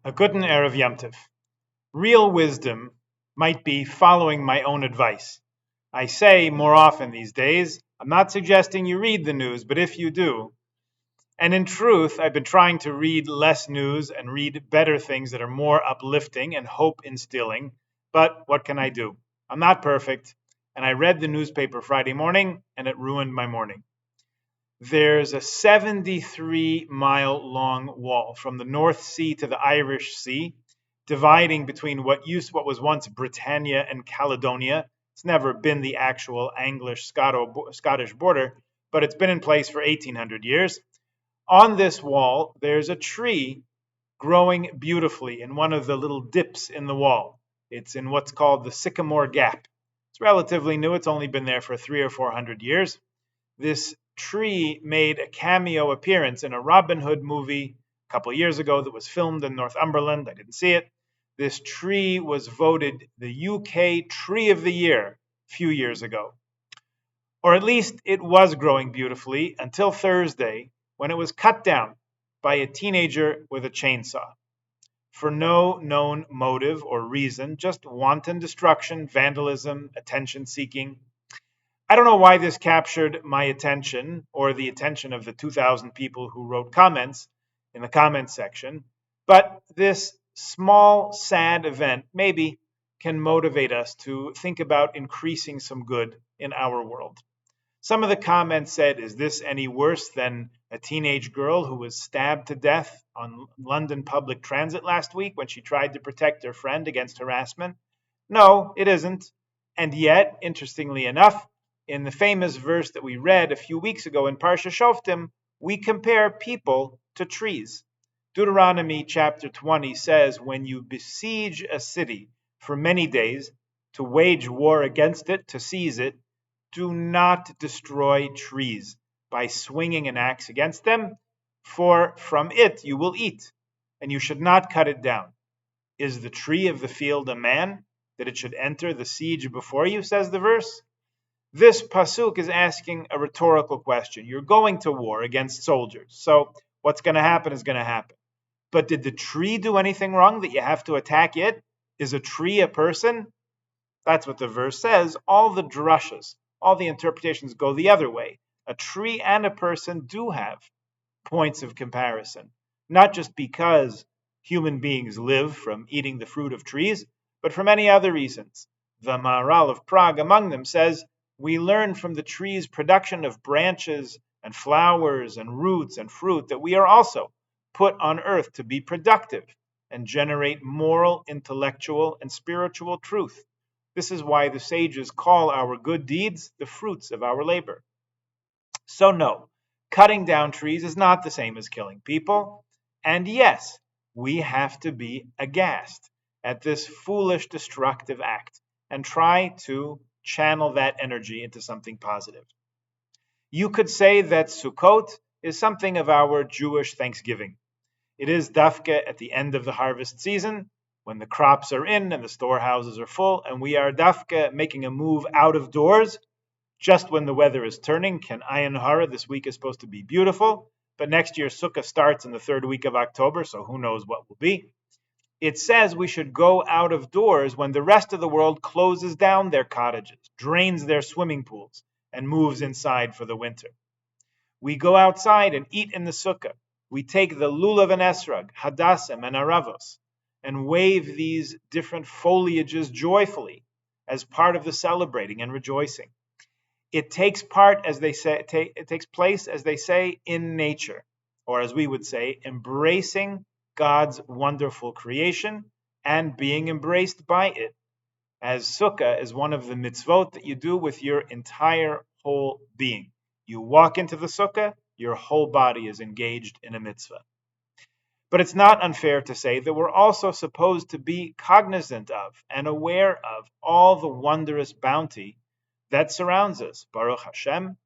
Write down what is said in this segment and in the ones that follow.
A Guten Erev Yom Tov. Real wisdom might be following my own advice. I say more often these days, I'm not suggesting you read the news, but if you do, and in truth, I've been trying to read less news and read better things that are more uplifting and hope instilling, but what can I do? I'm not perfect, and I read the newspaper Friday morning, and it ruined my morning. There's a 73-mile long wall from the North Sea to the Irish Sea, dividing between what was once Britannia and Caledonia. It's never been the actual Scottish border, but it's been in place for 1800 years. On this wall, there's a tree growing beautifully in one of the little dips in the wall. It's in what's called the Sycamore Gap. It's relatively new. It's only been there for 300 or 400 years. This tree made a cameo appearance in a Robin Hood movie a couple of years ago that was filmed in Northumberland. I didn't see it. This tree was voted the UK Tree of the Year a few years ago. Or at least it was growing beautifully until Thursday when it was cut down by a teenager with a chainsaw. For no known motive or reason, just wanton destruction, vandalism, attention seeking. I don't know why this captured my attention or the attention of the 2,000 people who wrote comments in the comments section, but this small, sad event maybe can motivate us to think about increasing some good in our world. Some of the comments said, is this any worse than a teenage girl who was stabbed to death on London public transit last week when she tried to protect her friend against harassment? No, it isn't. And yet, interestingly enough, in the famous verse that we read a few weeks ago in Parsha Shoftim, we compare people to trees. Deuteronomy chapter 20 says, when you besiege a city for many days to wage war against it, to seize it, do not destroy trees by swinging an axe against them, for from it you will eat, and you should not cut it down. Is the tree of the field a man, that it should enter the siege before you, says the verse? This pasuk is asking a rhetorical question. You're going to war against soldiers, so what's going to happen is going to happen. But did the tree do anything wrong that you have to attack it? Is a tree a person? That's what the verse says. All the drushes, all the interpretations go the other way. A tree and a person do have points of comparison, not just because human beings live from eating the fruit of trees, but for many other reasons. The Maharal of Prague among them says, we learn from the tree's production of branches and flowers and roots and fruit that we are also put on earth to be productive and generate moral, intellectual, and spiritual truth. This is why the sages call our good deeds the fruits of our labor. So no, cutting down trees is not the same as killing people. And yes, we have to be aghast at this foolish, destructive act and try to channel that energy into something positive. You could say that Sukkot is something of our Jewish Thanksgiving. It is dafka at the end of the harvest season, when the crops are in and the storehouses are full, and we are dafka making a move out of doors, just when the weather is turning. Ken Ayin Hara, this week is supposed to be beautiful, but next year Sukkah starts in the third week of October, so who knows what will be. It says we should go out of doors when the rest of the world closes down their cottages, drains their swimming pools, and moves inside for the winter. We go outside and eat in the sukkah. We take the lulav and esrog, hadassah and aravos, and wave these different foliages joyfully as part of the celebrating and rejoicing. It takes place, as they say, in nature, or as we would say, embracing God's wonderful creation and being embraced by it, as sukkah is one of the mitzvot that you do with your entire whole being. You walk into the sukkah, your whole body is engaged in a mitzvah. But it's not unfair to say that we're also supposed to be cognizant of and aware of all the wondrous bounty that surrounds us, Baruch Hashem,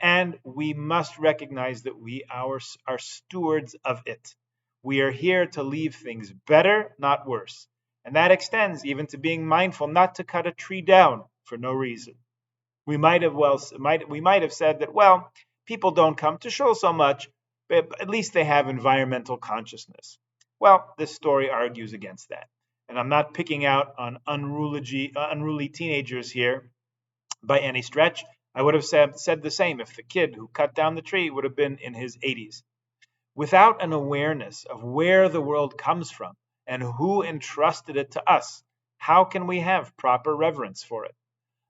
and we must recognize that we are stewards of it. We are here to leave things better, not worse. And that extends even to being mindful not to cut a tree down for no reason. We might have said that, well, people don't come to shul so much, but at least they have environmental consciousness. Well, this story argues against that. And I'm not picking out on unruly teenagers here by any stretch. I would have said the same if the kid who cut down the tree would have been in his 80s. Without an awareness of where the world comes from and who entrusted it to us, how can we have proper reverence for it,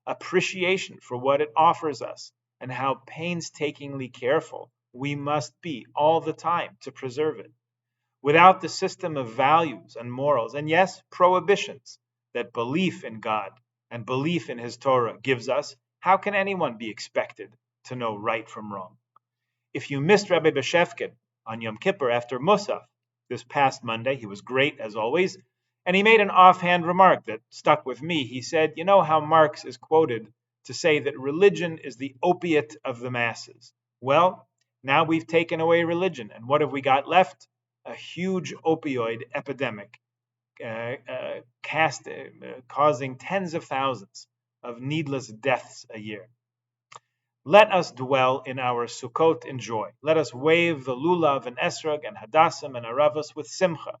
appreciation for what it offers us, and how painstakingly careful we must be all the time to preserve it? Without the system of values and morals, and yes, prohibitions that belief in God and belief in His Torah gives us, how can anyone be expected to know right from wrong? If you missed Rabbi Beshefkin on Yom Kippur after Musaf this past Monday, he was great as always, and he made an offhand remark that stuck with me. He said, "You know how Marx is quoted to say that religion is the opiate of the masses? Well, now we've taken away religion, and what have we got left? A huge opioid epidemic, causing tens of thousands of needless deaths a year. Let us dwell in our Sukkot in joy. Let us wave the lulav and esrog and hadassim and aravos with simcha.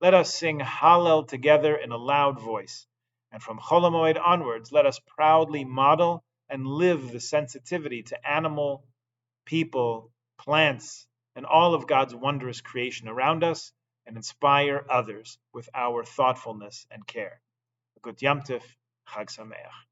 Let us sing Hallel together in a loud voice. And from Chol HaMoed onwards, let us proudly model and live the sensitivity to animal, people, plants, and all of God's wondrous creation around us, and inspire others with our thoughtfulness and care." Good Yom Tif, Chag Sameach.